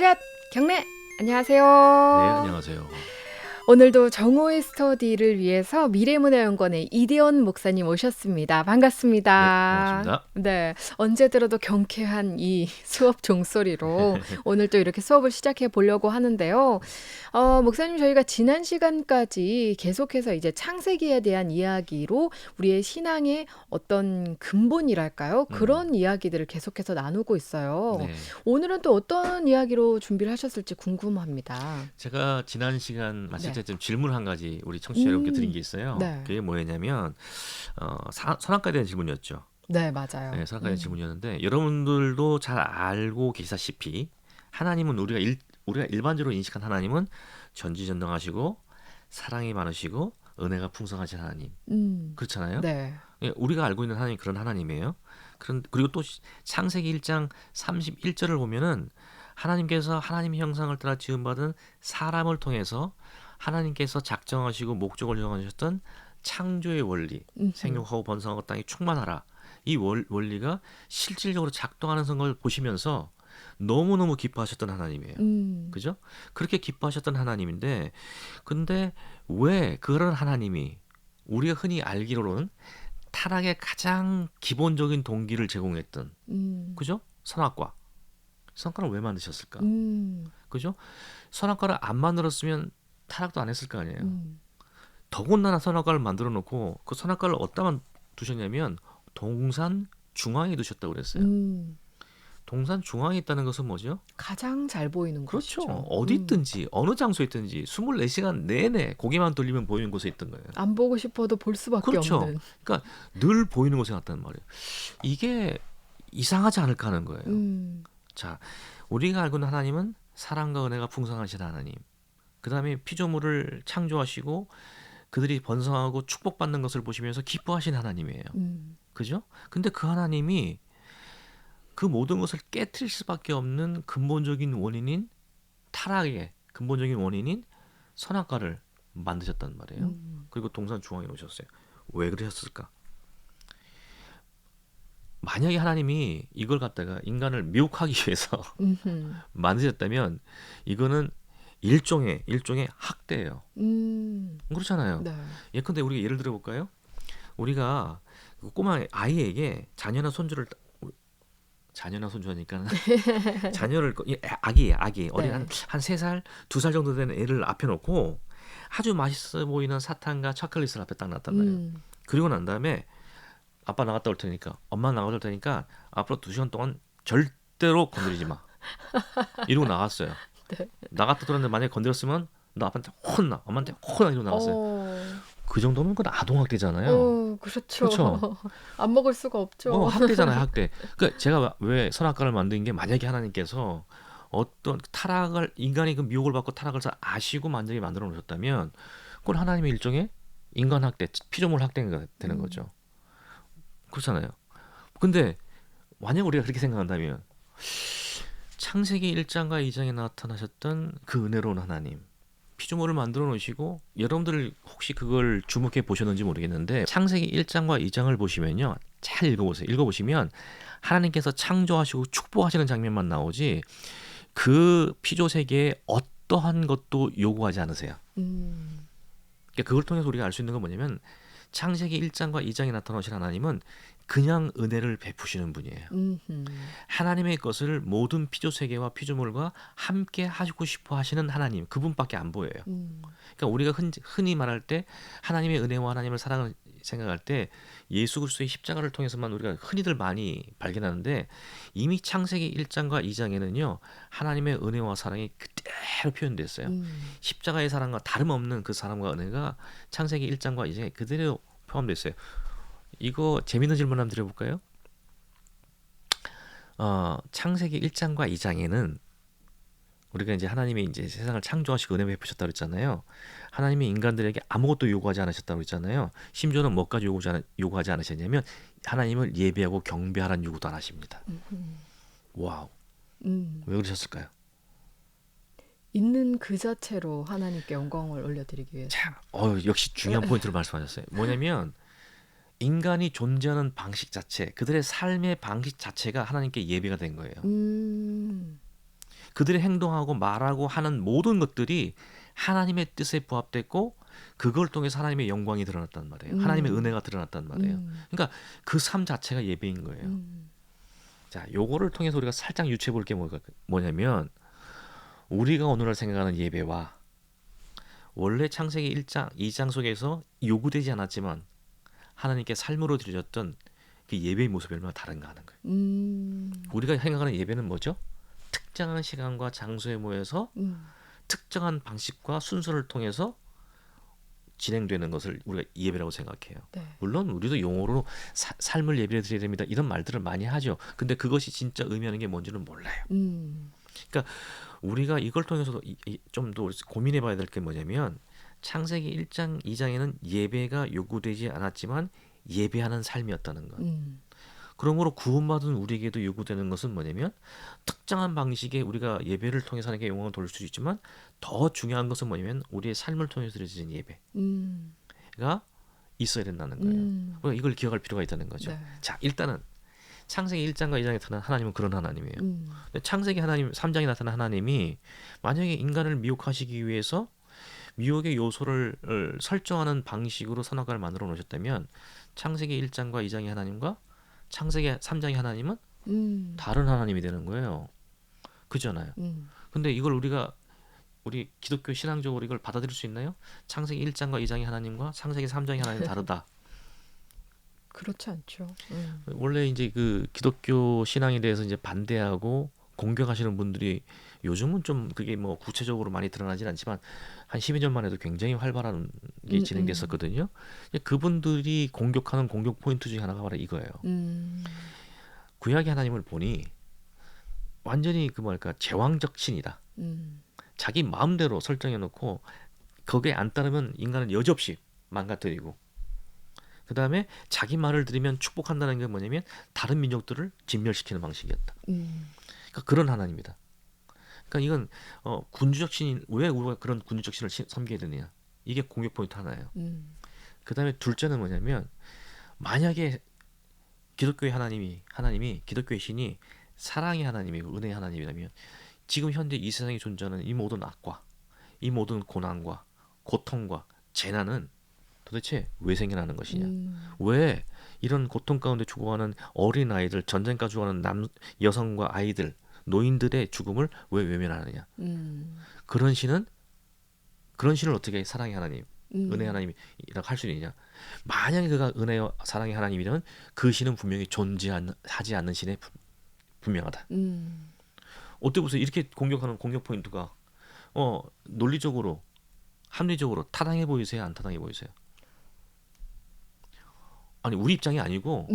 차렷! 경례! 안녕하세요. 네, 안녕하세요. 오늘도 정오의 스터디를 위해서 미래문화연구원의 이대원 목사님 오셨습니다. 네, 반갑습니다. 반갑습니다. 네, 언제 들어도 경쾌한 이 수업 종소리로 오늘 또 이렇게 수업을 시작해 보려고 하는데요. 목사님, 저희가 지난 시간까지 계속해서 이제 창세기에 대한 이야기로 우리의 신앙의 어떤 근본이랄까요? 그런 이야기들을 계속해서 나누고 있어요. 네, 오늘은 또 어떤 이야기로 준비를 하셨을지 궁금합니다. 제가 지난 시간 마칠 네. 때쯤 질문 한 가지 우리 청취자 여러분께 드린 음, 게 있어요. 네. 그게 뭐였냐면 선악과에 대한 질문이었죠. 네, 맞아요. 네, 선악과에 대한 질문이었는데 여러분들도 잘 알고 계시다시피 하나님은 우리가 일반적으로 인식한 하나님은 전지전능하시고 사랑이 많으시고 은혜가 풍성하신 하나님. 그렇잖아요. 네. 예, 우리가 알고 있는 하나님이 그런 하나님이에요. 그리고 또 창세기 1장 31절을 보면은 하나님께서 하나님의 형상을 따라 지음받은 사람을 통해서 하나님께서 작정하시고 목적을 정하셨던 창조의 원리, 생육하고 번성하고 땅이 충만하라. 이 원리가 실질적으로 작동하는 걸 보시면서 너무너무 기뻐하셨던 하나님이에요. 그죠? 그렇게 기뻐하셨던 하나님인데, 근데 왜 그런 하나님이 우리가 흔히 알기로는 타락의 가장 기본적인 동기를 제공했던, 그죠? 선악과를 왜 만드셨을까? 그죠? 선악과를 안 만들었으면 타락도 안 했을 거 아니에요. 더군다나 선악과를 만들어 놓고 그 선악과를 어디다 두셨냐면 동산 중앙에 두셨다고 그랬어요. 동산 중앙에 있다는 것은 뭐죠? 가장 잘 보이는 그렇죠. 곳이죠. 어디 있든지 어느 장소에 있든지 24시간 내내 고개만 돌리면 보이는 곳에 있던 거예요. 안 보고 싶어도 볼 수밖에 그렇죠. 없는. 그러니까 늘 보이는 곳에 갔단 말이에요. 이게 이상하지 않을까 하는 거예요. 자, 우리가 알고 있는 하나님은 사랑과 은혜가 풍성하신 하나님. 그 다음에 피조물을 창조하시고 그들이 번성하고 축복받는 것을 보시면서 기뻐하신 하나님이에요. 그죠? 근데 그 하나님이 그 모든 것을 깨트릴 수밖에 없는 근본적인 원인인 타락의 근본적인 원인인 선악과를 만드셨단 말이에요. 그리고 동산 중앙에 놓으셨어요. 왜 그러셨을까? 만약에 하나님이 이걸 갖다가 인간을 미혹하기 위해서 만드셨다면 이거는 일종의 학대예요. 그렇잖아요. 네. 예컨대 우리가 예를 들어 볼까요? 우리가 그 꼬마 아이에게 자녀나 손주를 자녀나 손주하니까 자녀를 아기예요. 어린 네. 한 3살, 2살 정도 되는 애를 앞에 놓고 아주 맛있어 보이는 사탕과 초콜릿을 앞에 딱 놨단 말이에요. 그리고 난 다음에 아빠 나갔다 올 테니까 엄마 나갔다 올 테니까 앞으로 2시간 동안 절대로 건드리지 마. 이러고 나갔어요. 네. 나갔다 들었는데 만약에 건드렸으면 너 아빠한테 혼나. 엄마한테 혼나. 이러고 나갔어요. 그 정도면 그건 아동학대잖아요. 그렇죠. 그렇죠. 안 먹을 수가 없죠. 학대잖아요, 학대. 그러니까 제가 왜 선악과를 만든 게 만약에 하나님께서 어떤 타락을 인간이 그 미혹을 받고 타락을 아시고 만들게 만들어 놓으셨다면 그건 하나님의 일종의 인간 학대, 피조물 학대가 되는 거죠. 그렇잖아요. 근데 만약 우리가 그렇게 생각한다면 창세기 1장과 2장에 나타나셨던 그 은혜로운 하나님, 피조물을 만들어 놓으시고 여러분들 혹시 그걸 주목해 보셨는지 모르겠는데 창세기 1장과 2장을 보시면요. 잘 읽어보세요. 읽어보시면 하나님께서 창조하시고 축복하시는 장면만 나오지 그 피조 세계에 어떠한 것도 요구하지 않으세요. 그러니까 그걸 통해서 우리가 알 수 있는 건 뭐냐면 창세기 1장과 2장에 나타나신 하나님은 그냥 은혜를 베푸시는 분이에요. 하나님의 것을 모든 피조 세계와 피조물과 함께 하시고 싶어 하시는 하나님, 그분밖에 안 보여요. 그러니까 우리가 흔히 말할 때 하나님의 은혜와 하나님을 사랑을 생각할 때 예수 그리스도의 십자가를 통해서만 우리가 흔히들 많이 발견하는데 이미 창세기 1장과 2장에는요 하나님의 은혜와 사랑이 그대로 표현됐어요. 십자가의 사랑과 다름없는 그 사랑과 은혜가 창세기 1장과 2장에 그대로 포함됐어요. 이거 재밌는 질문 한번 드려볼까요? 창세기 1장과 2장에는 우리가 이제 하나님이 이제 세상을 창조하시고 은혜 베푸셨다고 그랬잖아요. 하나님이 인간들에게 아무것도 요구하지 않으셨다고 그랬잖아요. 심지어는 뭐까지 요구하지 않으셨냐면 하나님을 예배하고 경배하라는 요구도 안 하십니다. 와우. 왜 그러셨을까요? 있는 그 자체로 하나님께 영광을 올려드리기 위해서. 자, 역시 중요한 포인트를 말씀하셨어요. 뭐냐면 인간이 존재하는 방식 자체, 그들의 삶의 방식 자체가 하나님께 예배가 된 거예요. 그들의 행동하고 말하고 하는 모든 것들이 하나님의 뜻에 부합됐고 그걸 통해서 하나님의 영광이 드러났단 말이에요. 하나님의 음. 은혜가 드러났단 말이에요. 음. 그러니까 그 삶 자체가 예배인 거예요. 음. 자, 요거를 통해서 우리가 살짝 유추해 볼 게 뭐냐면 우리가 오늘날 생각하는 예배와 원래 창세기 1장, 2장 속에서 요구되지 않았지만 하나님께 삶으로 드려졌던 그 예배의 모습이 얼마나 다른가 하는 거예요. 음. 우리가 생각하는 예배는 뭐죠? 특정한 시간과 장소에 모여서 음. 특정한 방식과 순서를 통해서 진행되는 것을 우리가 예배라고 생각해요. 네. 물론 우리도 용어로 삶을 예배해 드려야 됩니다. 이런 말들을 많이 하죠. 근데 그것이 진짜 의미하는 게 뭔지는 몰라요. 음. 그러니까 우리가 이걸 통해서도 좀 더 고민해 봐야 될 게 뭐냐면 창세기 1장, 2장에는 예배가 요구되지 않았지만 예배하는 삶이었다는 것. 음. 그러므로 구원받은 우리에게도 요구되는 것은 뭐냐면 특정한 방식의 우리가 예배를 통해서 하나님께 영광을 돌릴 수 있지만 더 중요한 것은 뭐냐면 우리의 삶을 통해서 드려지는 예배가 음. 있어야 된다는 거예요. 음. 우리가 이걸 기억할 필요가 있다는 거죠. 네. 자, 일단은 창세기 1장과 2장에 나타난 하나님은 그런 하나님이에요. 음. 근데 창세기 하나님 3장에 나타난 하나님이 만약에 인간을 미혹하시기 위해서 미혹의 요소를 설정하는 방식으로 선악과를 만들어 놓으셨다면 창세기 1장과 2장의 하나님과 창세기 3장의 하나님은 음. 다른 하나님이 되는 거예요. 그잖아요. 음. 근데 이걸 우리 기독교 신앙적으로 이걸 받아들일 수 있나요? 창세기 1장과 2장의 하나님과 창세기 3장의 하나님은 다르다. 그렇지 않죠. 원래 이제 그 기독교 신앙에 대해서 이제 반대하고 공격하시는 분들이 요즘은 좀 그게 뭐 구체적으로 많이 드러나진 않지만 한 12년만 해도 굉장히 활발한 게 음. 진행됐었거든요. 그분들이 공격하는 공격 포인트 중에 하나가 바로 이거예요. 음. 구약의 하나님을 보니 완전히 그 뭐랄까 제왕적 신이다. 음. 자기 마음대로 설정해 놓고 거기에 안 따르면 인간은 여지없이 망가뜨리고 그 다음에 자기 말을 들으면 축복한다는 게 뭐냐면 다른 민족들을 진멸시키는 방식이었다. 그러니까 그런 하나님이다. 그러니까 이건 군주적 신인 왜 우리가 그런 군주적 신을 섬겨야 되느냐 이게 공격 포인트 하나예요. 그 다음에 둘째는 뭐냐면 만약에 기독교의 하나님이 기독교의 신이 사랑의 하나님이고 은혜의 하나님이라면 지금 현재 이 세상에 존재하는 이 모든 악과 이 모든 고난과 고통과 재난은 도대체 왜 생겨나는 것이냐? 왜 이런 고통 가운데 죽어가는 어린 아이들, 전쟁가 죽어가는 여성과 아이들, 노인들의 죽음을 왜 외면하느냐? 그런 신을 어떻게 사랑의 하나님, 은혜의 하나님이라고 할 수 있느냐? 만약에 그가 은혜와 사랑의 하나님이면 그 신은 분명히 존재하지 않는 신에 분명하다. 어때 보세요? 이렇게 공격하는 공격 포인트가 논리적으로, 합리적으로 타당해 보이세요? 안 타당해 보이세요? 아니 우리 입장이 아니고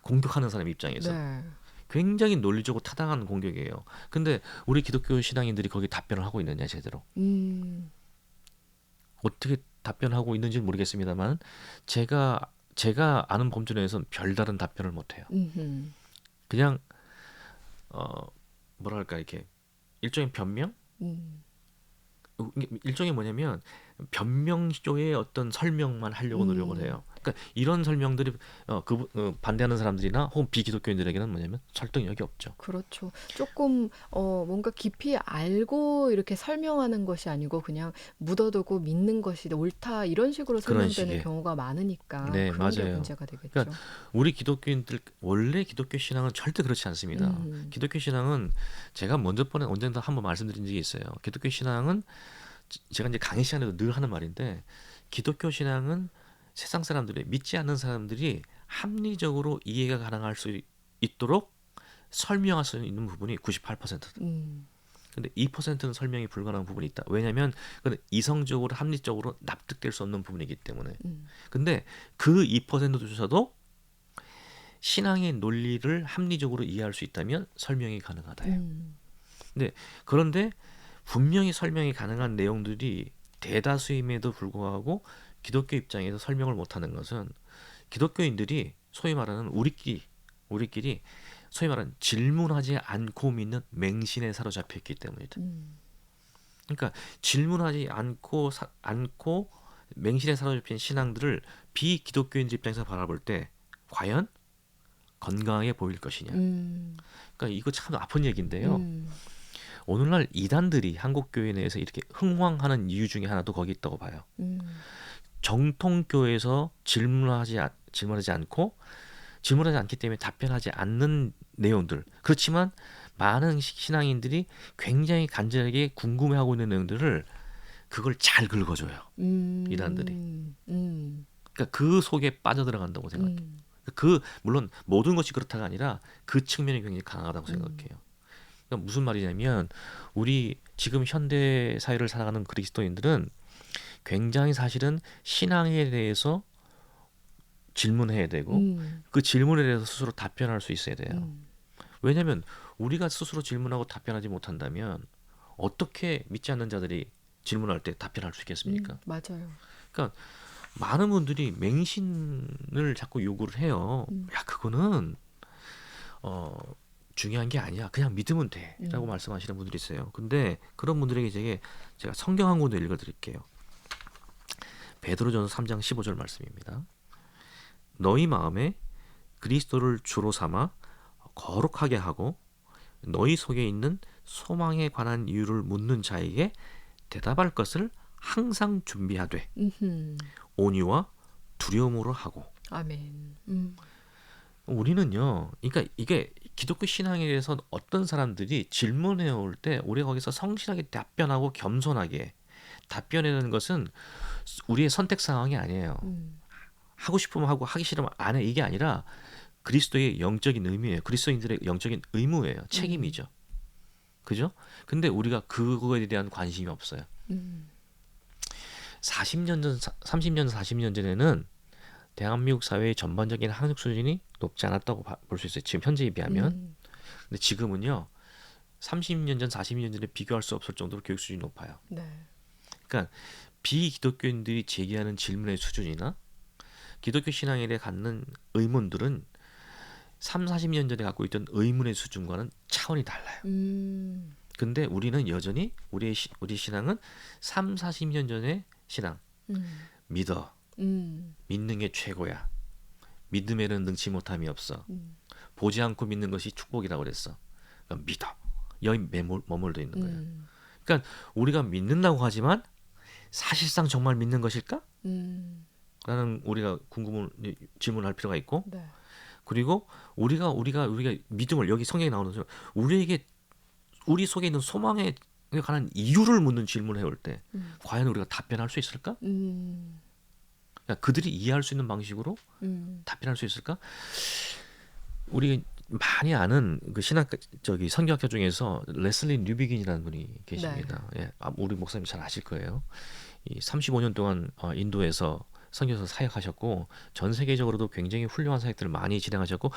공격하는 사람 입장에서 네. 굉장히 논리적으로 타당한 공격이에요. 근데 우리 기독교 신앙인들이 거기 답변을 하고 있느냐 제대로 어떻게 답변하고 있는지는 모르겠습니다만 제가 아는 범주 내에서는 별다른 답변을 못해요. 그냥 뭐랄까 이렇게 일종의 변명? 일종의 뭐냐면 변명조의 어떤 설명만 하려고 노력을 해요. 그러니까 이런 설명들이 반대하는 사람들이나 혹은 비기독교인들에게는 뭐냐면 설득력이 없죠. 그렇죠. 조금 뭔가 깊이 알고 이렇게 설명하는 것이 아니고 그냥 묻어두고 믿는 것이 옳다 이런 식으로 그런 설명되는 식의. 경우가 많으니까 네, 그런 게 맞아요. 문제가 되겠죠. 그러니까 우리 기독교인들 원래 기독교 신앙은 절대 그렇지 않습니다. 기독교 신앙은 제가 언젠가 한번 말씀드린 적이 있어요. 기독교 신앙은 제가 이제 강의 시간에도 늘 하는 말인데 기독교 신앙은 세상 사람들이 믿지 않는 사람들이 합리적으로 이해가 가능할 수 있도록 설명할 수 있는 부분이 98%다. 근데 2%는 설명이 불가능한 부분이 있다. 왜냐하면 그건 이성적으로 합리적으로 납득될 수 없는 부분이기 때문에. 근데 그 2%조차도 신앙의 논리를 합리적으로 이해할 수 있다면 설명이 가능하다요. 그런데 분명히 설명이 가능한 내용들이 대다수임에도 불구하고 기독교 입장에서 설명을 못하는 것은 기독교인들이 소위 말하는 우리끼리 소위 말하는 질문하지 않고 믿는 맹신에 사로잡혀 있기 때문이다. 그러니까 질문하지 않고 맹신에 사로잡힌 신앙들을 비기독교인들 입장에서 바라볼 때 과연 건강하게 보일 것이냐. 그러니까 이거 참 아픈 얘기인데요. 오늘날 이단들이 한국 교회 내에서 이렇게 흥황하는 이유 중에 하나도 거기 있다고 봐요. 음. 정통 교회에서 질문하지 않고 질문하지 않기 때문에 답변하지 않는 내용들. 그렇지만 많은 신앙인들이 굉장히 간절하게 궁금해하고 있는 내용들을 그걸 잘 긁어줘요. 이단들이. 그러니까 그 속에 빠져들어간다고 생각해요. 물론 모든 것이 그렇다가 아니라 그 측면이 굉장히 강하다고 생각해요. 그러니까 무슨 말이냐면 우리 지금 현대 사회를 살아가는 그리스도인들은 굉장히 사실은 신앙에 대해서 질문해야 되고 그 질문에 대해서 스스로 답변할 수 있어야 돼요. 왜냐하면 우리가 스스로 질문하고 답변하지 못한다면 어떻게 믿지 않는 자들이 질문할 때 답변할 수 있겠습니까? 맞아요. 그러니까 많은 분들이 맹신을 자꾸 요구를 해요. 야, 그거는 중요한 게 아니야. 그냥 믿으면 돼. 라고 말씀하시는 분들이 있어요. 근데 그런 분들에게 제가 성경 한 군데 읽어드릴게요. 베드로전서 3장 15절 말씀입니다. 너희 마음에 그리스도를 주로 삼아 거룩하게 하고 너희 속에 있는 소망에 관한 이유를 묻는 자에게 대답할 것을 항상 준비하되 온유와 두려움으로 하고. 아멘. 우리는요, 그러니까 이게 기독교 신앙에 대해서 어떤 사람들이 질문해 올 때 우리가 거기서 성실하게 답변하고 겸손하게 답변하는 것은 우리의 선택 상황이 아니에요. 하고 싶으면 하고 하기 싫으면 안 해. 이게 아니라 그리스도의 영적인 의미예요. 그리스도인들의 영적인 의무예요. 책임이죠. 그죠? 근데 우리가 그거에 대한 관심이 없어요. 40년 전, 30년, 40년 전에는 대한민국 사회의 전반적인 학력 수준이 높지 않았다고 볼 수 있어요. 지금 현재에 비하면. 근데 지금은요. 30년 전, 40년 전에 비교할 수 없을 정도로 교육 수준이 높아요. 네. 그러니까 비기독교인들이 제기하는 질문의 수준이나 기독교 신앙에 대해 갖는 의문들은 3, 40년 전에 갖고 있던 의문의 수준과는 차원이 달라요. 근데 우리는 여전히 우리 신앙은 3, 40년 전의 신앙. 믿어. 믿는 게 최고야. 믿음에는 능치 못함이 없어. 보지 않고 믿는 것이 축복이라고 그랬어. 그러니까 믿어. 여기 머물러 있는 거예요. 그러니까 우리가 믿는다고 하지만 사실상 정말 믿는 것일까? 라는 우리가 질문할 필요가 있고, 네. 그리고 우리가 믿음을, 여기 성경에 나오는 것처럼 우리에게 우리 속에 있는 소망에 관한 이유를 묻는 질문을 해올 때 과연 우리가 답변할 수 있을까? 그러니까 그들이 이해할 수 있는 방식으로 답변할 수 있을까? 우리 많이 아는 그 선교학자 중에서 레슬리 뉴비긴이라는 분이 계십니다. 네. 예, 우리 목사님 잘 아실 거예요. 이 35년 동안 인도에서 선교사 사역하셨고 전 세계적으로도 굉장히 훌륭한 사역들을 많이 진행하셨고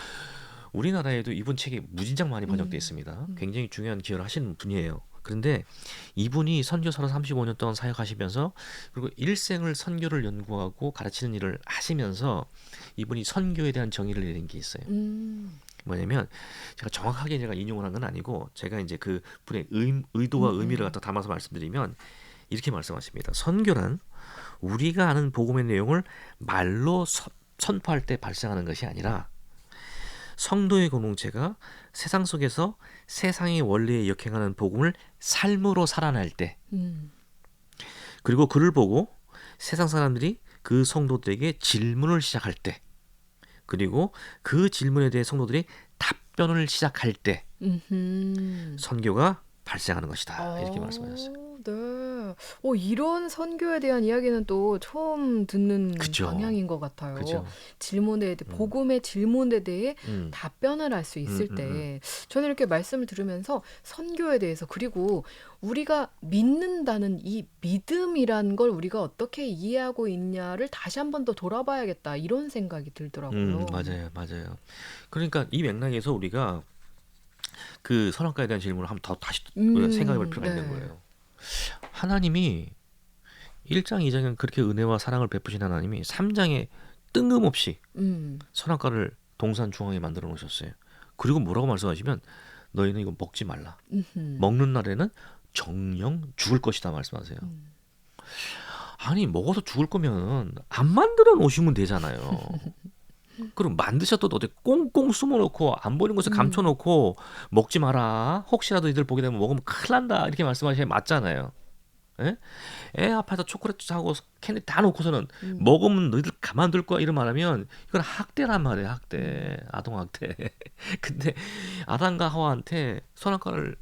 우리나라에도 이분 책이 무진장 많이 번역되어 있습니다. 굉장히 중요한 기여를 하시는 분이에요. 그런데 이분이 선교사로 35년 동안 사역하시면서 그리고 일생을 선교를 연구하고 가르치는 일을 하시면서 이분이 선교에 대한 정의를 내린 게 있어요. 뭐냐면 제가 정확하게 인용을 한 건 아니고 제가 이제 그 분의 의도와 의미를 갖다 담아서 말씀드리면 이렇게 말씀하십니다. 선교란 우리가 아는 복음의 내용을 말로 선포할 때 발생하는 것이 아니라 성도의 공동체가 세상 속에서 세상의 원리에 역행하는 복음을 삶으로 살아낼 때, 그리고 그를 보고 세상 사람들이 그 성도들에게 질문을 시작할 때, 그리고 그 질문에 대해 성도들이 답변을 시작할 때 선교가 발생하는 것이다. 이렇게 말씀하셨어요. 네. 이런 선교에 대한 이야기는 또 처음 듣는 그죠. 방향인 것 같아요. 그죠. 복음의 질문에 대해 답변을 할 수 있을 때 저는 이렇게 말씀을 들으면서 선교에 대해서 그리고 우리가 믿는다는 이 믿음이란 걸 우리가 어떻게 이해하고 있냐를 다시 한 번 더 돌아봐야겠다 이런 생각이 들더라고요. 맞아요. 그러니까 이 맥락에서 우리가 그 선악과에 대한 질문을 한번 더 다시 생각해 볼 필요가 있는 거예요. 하나님이 1장, 2장은 그렇게 은혜와 사랑을 베푸신 하나님이 3장에 뜬금없이 선악과를 동산 중앙에 만들어 놓으셨어요. 그리고 뭐라고 말씀하시면 너희는 이거 먹지 말라. 먹는 날에는 정령 죽을 것이다 말씀하세요. 아니 먹어서 죽을 거면 안 만들어 놓으시면 되잖아요. 그럼 만드셨던 어디 꽁꽁 숨어놓고 안 보이는 곳에 음. 감춰놓고 먹지 마라. 혹시라도 이들 보게 되면 먹으면 큰일 난다. 이렇게 말씀하시면 맞잖아요. 예? 애 앞에다 초콜릿 사고 캔디 다 놓고서는 음. 먹으면 너희들 가만둘 거야 이런 말하면 이건 학대란 말이에요. 음. 학대. 아동 학대. 근데 아담과 하와한테 선악과를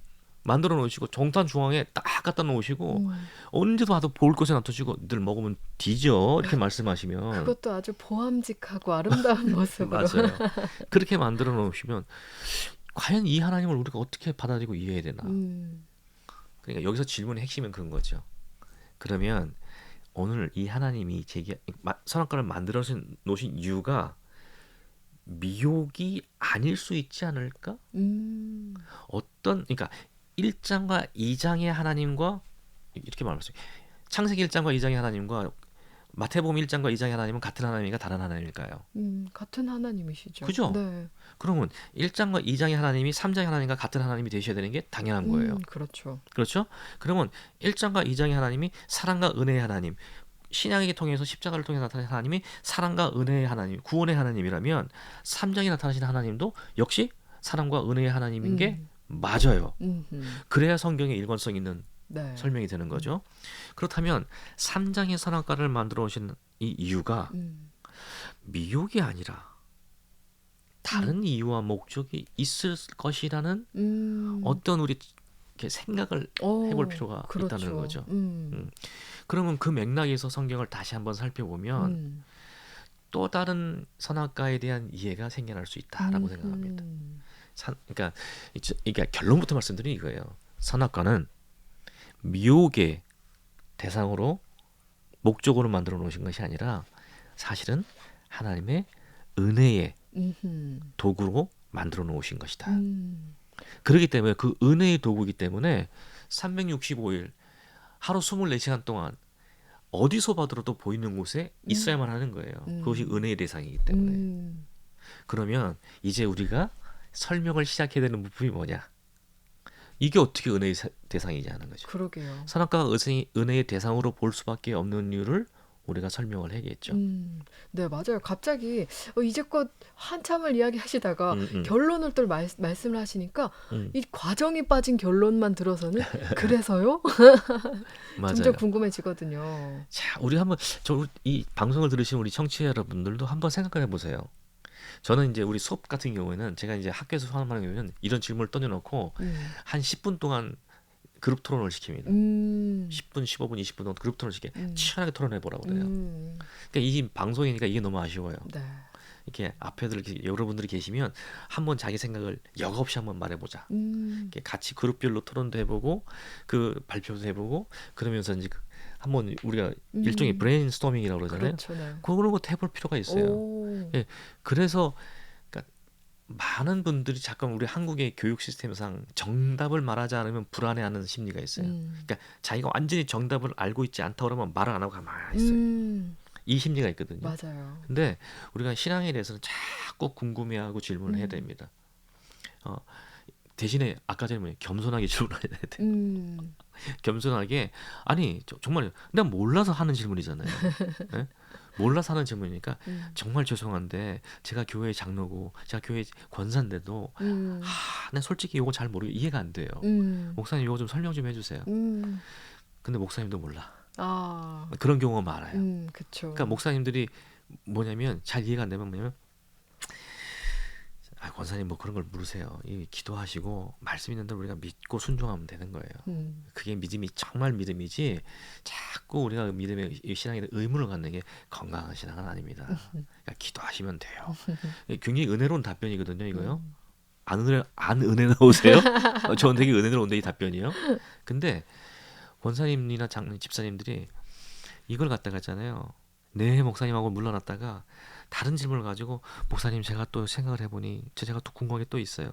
만들어 놓으시고 정탄 중앙에 딱 갖다 놓으시고 음. 언제도 와도 볼 곳에 놔두시고 늘 먹으면 뒤져 이렇게 말씀하시면 그것도 아주 보암직하고 아름다운 모습으로. 맞아요. 그렇게 만들어 놓으시면 과연 이 하나님을 우리가 어떻게 받아들이고 이해해야 되나? 음. 그러니까 여기서 질문의 핵심은 그런 거죠. 그러면 오늘 이 하나님이 제게 선악과를 만들어 놓으신 이유가 미혹이 아닐 수 있지 않을까? 음. 그러니까 1장과 2장의 하나님과 이렇게 말했어요. 창세기 1장과 2장의 하나님과 마태복음 1장과 2장의 하나님은 같은 하나님인가 다른 하나님일까요? 같은 하나님이시죠. 그죠? 네. 그러면 1장과 2장의 하나님이 3장의 하나님과 같은 하나님이 되셔야 되는 게 당연한 거예요. 그렇죠. 그렇죠? 그러면 1장과 2장의 하나님이 사랑과 은혜의 하나님, 신약을 통해서 십자가를 통해 나타나신 하나님이 사랑과 은혜의 하나님, 구원의 하나님이라면 3장에 나타나신 하나님도 역시 사랑과 은혜의 하나님인 게 음. 맞아요. 음흠. 그래야 성경에 일관성 있는 네. 설명이 되는 거죠. 그렇다면 3장의 선악과를 만들어 오신 이 이유가 음. 미혹이 아니라 다른 이유와 목적이 있을 것이라는 음. 어떤 우리 이렇게 생각을 해볼 필요가 그렇죠. 있다는 거죠. 음. 그러면 그 맥락에서 성경을 다시 한번 살펴보면 음. 또 다른 선악과에 대한 이해가 생겨날 수 있다라고 생각합니다. 그러니까 결론부터 말씀드리는 이거예요. 선악과는 미혹의 대상으로 목적으로 만들어 놓으신 것이 아니라 사실은 하나님의 은혜의 음흠. 도구로 만들어 놓으신 것이다. 음. 그렇기 때문에 그 은혜의 도구이기 때문에 365일 하루 24시간 동안 어디서 봐도 보이는 곳에 있어야만 하는 거예요. 그것이 은혜의 대상이기 때문에. 음. 그러면 이제 우리가 설명을 시작해야 되는 부분이 뭐냐? 이게 어떻게 은혜의 대상이지 하는 거죠. 그러게요. 선악과가 은혜의 대상으로 볼 수밖에 없는 이유를 우리가 설명을 해야겠죠. 네, 맞아요. 갑자기 이제껏 한참을 이야기하시다가 음. 결론을 또 말씀을 하시니까 음. 이 과정이 빠진 결론만 들어서는 그래서요? 맞아요. 점점 궁금해지거든요. 자, 우리 한번 이 방송을 들으시는 우리 청취자 여러분들도 한번 생각해 보세요. 저는 이제 우리 수업 같은 경우에는 제가 이제 학교에서 수업하는 경우에는 이런 질문을 던져놓고 한 10분 동안 그룹 토론을 시킵니다. 10분, 15분, 20분 동안 그룹 토론을 시켜요. 치열하게 토론해 보라고 그래요. 그러니까 이 방송이니까 이게 너무 아쉬워요. 네. 이렇게 앞에 여러분들이 계시면 한번 자기 생각을 여과 없이 한번 말해보자. 이렇게 같이 그룹별로 토론도 해보고 그 발표도 해보고 그러면서 이제 한번 우리가 일종의 브레인스토밍이라고 그러잖아요. 그렇죠. 네. 그런 것도 해볼 필요가 있어요. 오. 예, 그래서 그러니까 많은 분들이 잠깐 우리 한국의 교육 시스템상 정답을 말하지 않으면 불안해하는 심리가 있어요. 그러니까 자기가 완전히 정답을 알고 있지 않다 그러면 말을 안 하고 가만히 있어요. 이 심리가 있거든요. 맞아요. 근데 우리가 신앙에 대해서는 자꾸 궁금해하고 질문을 해야 됩니다. 대신에 아까 전에 겸손하게 질문해야 돼요. 겸손하게 아니 정말 내가 몰라서 하는 질문이잖아요. 네? 몰라서 하는 질문이니까 정말 죄송한데 제가 교회 장로고 제가 교회 권사인데도 나 솔직히 이거 잘 모르고 이해가 안 돼요. 목사님 이거 좀 설명 좀 해주세요. 근데 목사님도 몰라. 아. 그런 경우가 많아요. 그쵸. 그러니까 목사님들이 뭐냐면 잘 이해가 안 되면 뭐냐면 권사님 뭐 그런 걸 물으세요. 기도하시고 말씀 있는 대로 우리가 믿고 순종하면 되는 거예요. 그게 믿음이 정말 믿음이지 자꾸 우리가 믿음의 신앙에 대해 의문을 갖는 게 건강한 신앙은 아닙니다. 그러니까 기도하시면 돼요. 굉장히 은혜로운 답변이거든요. 이거요. 안 은혜로우세요? 저는 되게 은혜로운데 이 답변이요. 근데 권사님이나 장로님 집사님들이 이걸 갖다가 했잖아요. 네 목사님하고 물러났다가 다른 질문을 가지고 목사님 제가 또 생각을 해보니 제가 또 궁금한 게 또 있어요.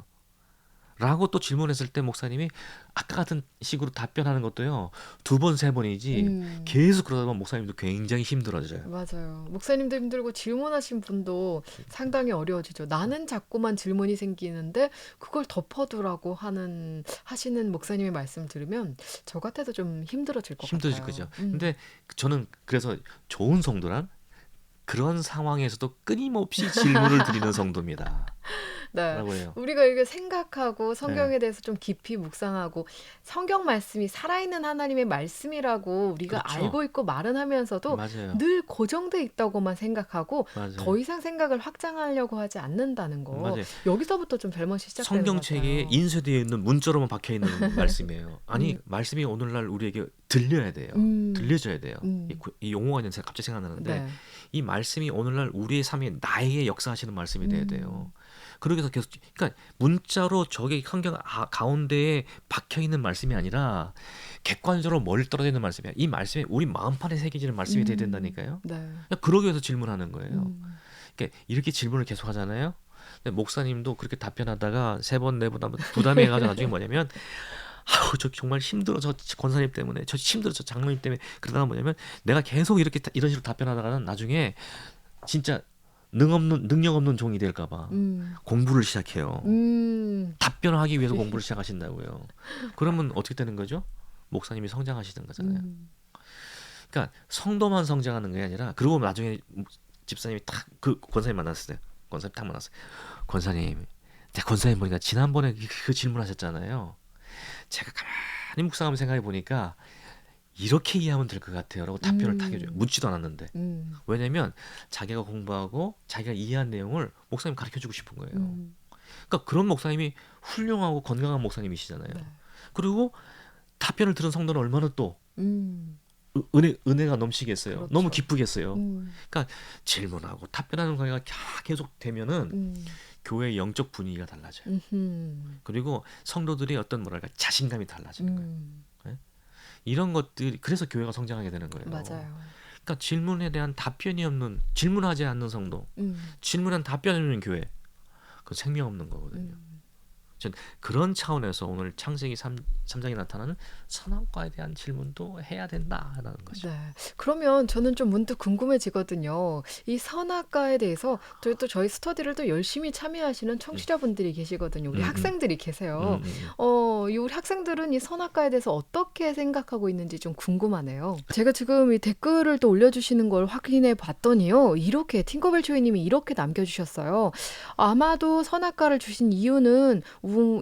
라고 또 질문했을 때 목사님이 아까 같은 식으로 답변하는 것도요 2번, 3번이지 계속 그러다 보면 목사님도 굉장히 힘들어져요. 맞아요. 목사님도 힘들고 질문하신 분도 상당히 어려워지죠. 나는 자꾸만 질문이 생기는데 그걸 덮어두라고 하시는 목사님의 말씀 들으면 저 같아도 좀 힘들어질 것 힘들어질 같아요. 거죠. 근데 저는 그래서 좋은 성도란 그런 상황에서도 끊임없이 질문을 드리는 성도입니다. 네. 라고 해요. 우리가 이렇게 생각하고 네. 성경에 대해서 좀 깊이 묵상하고 성경 말씀이 살아있는 하나님의 말씀이라고 우리가 그렇죠. 알고 있고 말은 하면서도 맞아요. 늘 고정돼 있다고만 생각하고 맞아요. 더 이상 생각을 확장하려고 하지 않는다는 거. 맞아요. 여기서부터 좀 잘못이 시작되는 것 성경책에 같아요. 인쇄되어 있는 문자로만 박혀 있는 말씀이에요. 아니, 음, 말씀이 오늘날 우리에게 들려야 돼요. 음, 들려줘야 돼요. 음. 이 용어가 있는데 갑자기 생각나는데 네. 이 말씀이 오늘날 우리의 삶에 나에게 역사하시는 말씀이 돼야 돼요. 그러기 위해서 계속 그러니까 문자로 저게 성경 가운데에 박혀 있는 말씀이 아니라 객관적으로 멀리 떨어져 있는 말씀이야. 이 말씀이 우리 마음판에 새겨지는 말씀이 돼야 된다니까요. 네. 그러니까 그러기 위해서 질문하는 거예요. 음, 그러니까 이렇게 질문을 계속 하잖아요. 근데 목사님도 그렇게 답변하다가 3번, 4번 하면 부담해가지고 나중에 뭐냐면 아우 저 정말 힘들어 저 권사님 때문에 저 힘들어 저 장로님 때문에 그러다가 뭐냐면 내가 계속 이렇게 이런 식으로 답변하다가는 나중에 진짜 능력 없는 종이 될까 봐 음, 공부를 시작해요. 음. 답변을 하기 위해서 공부를 시작하신다고요. 그러면 어떻게 되는 거죠? 목사님이 성장하시는 거잖아요. 음. 그러니까 성도만 성장하는 게 아니라 그리고 나중에 집사님이 딱 그 권사님 만났어요. 권사님 딱 만났어요. 권사님, 제가 권사님 보니까 지난번에 그 질문하셨잖아요. 제가 가만히 묵상하면서 생각해 보니까 이렇게 이해하면 될 것 같아요라고 답변을 딱 해줘요. 음, 묻지도 않았는데. 음, 왜냐면 자기가 공부하고 자기가 이해한 내용을 목사님 가르쳐주고 싶은 거예요. 음. 그러니까 그런 목사님이 훌륭하고 건강한 목사님이시잖아요. 네. 그리고 답변을 들은 성도는 얼마나 또 음, 은혜가 넘치겠어요. 너무 그렇죠. 기쁘겠어요. 음, 그러니까 질문하고 답변하는 관계가 계속 되면은 음, 교회의 영적 분위기가 달라져요. 그리고 성도들이 어떤 뭐랄까 자신감이 달라지는 거예요. 음. 예? 이런 것들이 그래서 교회가 성장하게 되는 거예요. 맞아요. 그러니까 질문에 대한 답변이 없는 질문하지 않는 성도, 음, 질문한 답변이 없는 교회, 그건 생명 없는 거거든요. 음. 전 그런 차원에서 오늘 창세기 3장에 나타나는 선악과에 대한 질문도 해야 된다라는 거죠. 네. 그러면 저는 좀 문득 궁금해지거든요. 이 선악과에 대해서 또 저희 스터디를 또 열심히 참여하시는 청취자분들이 계시거든요. 우리 음, 음, 학생들이 계세요. 음, 음. 이 우리 학생들은 이 선악과에 대해서 어떻게 생각하고 있는지 좀 궁금하네요. 제가 지금 이 댓글을 또 올려주시는 걸 확인해 봤더니요. 이렇게 팅커벨 초이님이 이렇게 남겨주셨어요. 아마도 선악과를 주신 이유는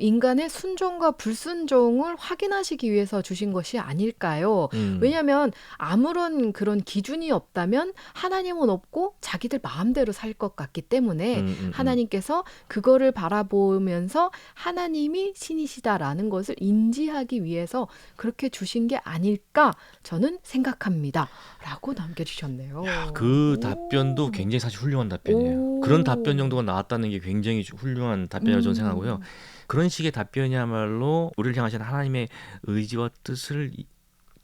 인간의 순종과 불순종을 확인하시기 위해서 주신 것이 아닐까요? 왜냐하면 아무런 그런 기준이 없다면 하나님은 없고 자기들 마음대로 살 것 같기 때문에 하나님께서 그거를 바라보면서 하나님이 신이시다라는 것을 인지하기 위해서 그렇게 주신 게 아닐까 저는 생각합니다. 라고 남겨주셨네요. 그 오. 답변도 굉장히 사실 훌륭한 답변이에요. 오. 그런 답변 정도가 나왔다는 게 굉장히 훌륭한 답변이라고 저는 생각하고요. 그런 식의 답변이야말로 우리를 향하신 하나님의 의지와 뜻을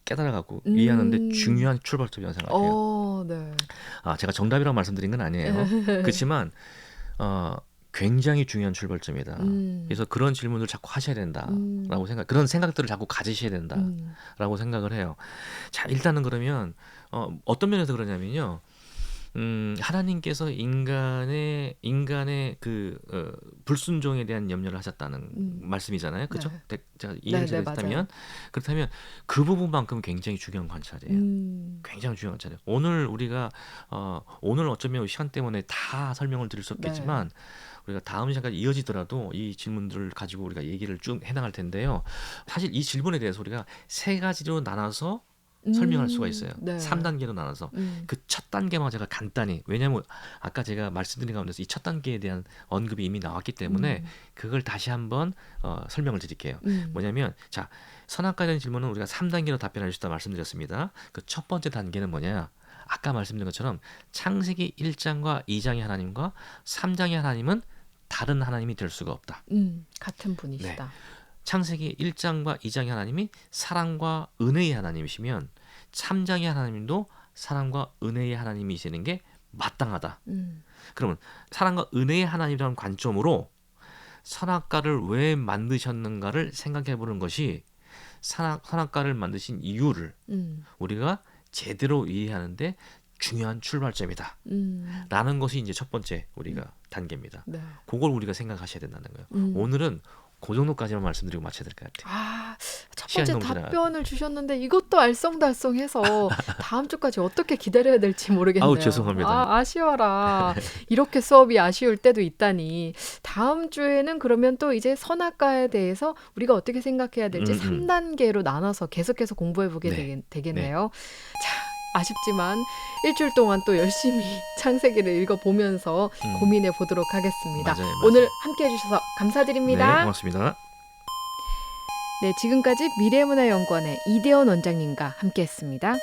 깨달아갖고 이해하는데 중요한 출발점이라고 생각해요. 네. 제가 정답이라고 말씀드린 건 아니에요. 그렇지만 굉장히 중요한 출발점이다. 그래서 그런 질문을 자꾸 하셔야 된다라고 그런 생각들을 자꾸 가지셔야 된다라고 생각을 해요. 자, 일단은 그러면 어떤 면에서 그러냐면요. 하나님께서 인간의 그 불순종에 대한 염려를 하셨다는 말씀이잖아요. 그렇죠? 네. 제가 이해를 네, 잘했다면 그렇다면 그 부분만큼 굉장히 중요한 관찰이에요. 굉장히 중요한 관찰이에요. 오늘 우리가 오늘 어쩌면 시간 때문에 다 설명을 드릴 수 없겠지만 우리가 다음 시간까지 이어지더라도 이 질문들을 가지고 우리가 얘기를 쭉 해나갈 텐데요. 사실 이 질문에 대해서 우리가 3가지로 나눠서 설명할 수가 있어요. 네. 3단계로 나눠서 그 첫 단계만 제가 간단히 왜냐하면 아까 제가 말씀드린 가운데서 이 첫 단계에 대한 언급이 이미 나왔기 때문에 그걸 다시 한번 설명을 드릴게요. 뭐냐면 자 선악과에 대한 질문은 우리가 3단계로 답변할 수 있다 말씀드렸습니다. 그 첫 번째 단계는 뭐냐? 아까 말씀드린 것처럼 창세기 1장과 2장의 하나님과 3장의 하나님은 다른 하나님이 될 수가 없다. 같은 분이시다. 네. 창세기 1장과 2장의 하나님이 사랑과 은혜의 하나님이시면 3장의 하나님도 사랑과 은혜의 하나님이시는 게 마땅하다. 그러면 사랑과 은혜의 하나님이라는 관점으로 선악과를 왜 만드셨는가를 생각해 보는 것이 선악과를 만드신 이유를 우리가 제대로 이해하는데 중요한 출발점이다. 라는 것이 이제 첫 번째 우리가 단계입니다. 네. 그걸 우리가 생각하셔야 된다는 거예요. 오늘은 그 정도까지만 말씀드리고 마쳐야 될 것 같아요. 첫 시간이 번째 너무 지나가고. 답변을 주셨는데 이것도 알쏭달쏭해서 다음 주까지 어떻게 기다려야 될지 모르겠네요. 아우 죄송합니다. 아쉬워라. 이렇게 수업이 아쉬울 때도 있다니. 다음 주에는 그러면 또 이제 선악과에 대해서 우리가 어떻게 생각해야 될지 음. 3단계로 나눠서 계속해서 공부해 보게 네. 되겠네요. 자, 아쉽지만 일주일 동안 또 열심히 창세기를 읽어보면서 음. 고민해 보도록 하겠습니다. 맞아요. 오늘 함께 해주셔서 네, 감사드립니다. 고맙습니다. 네, 지금까지 미래문화연구원의 이대원 원장님과 함께했습니다.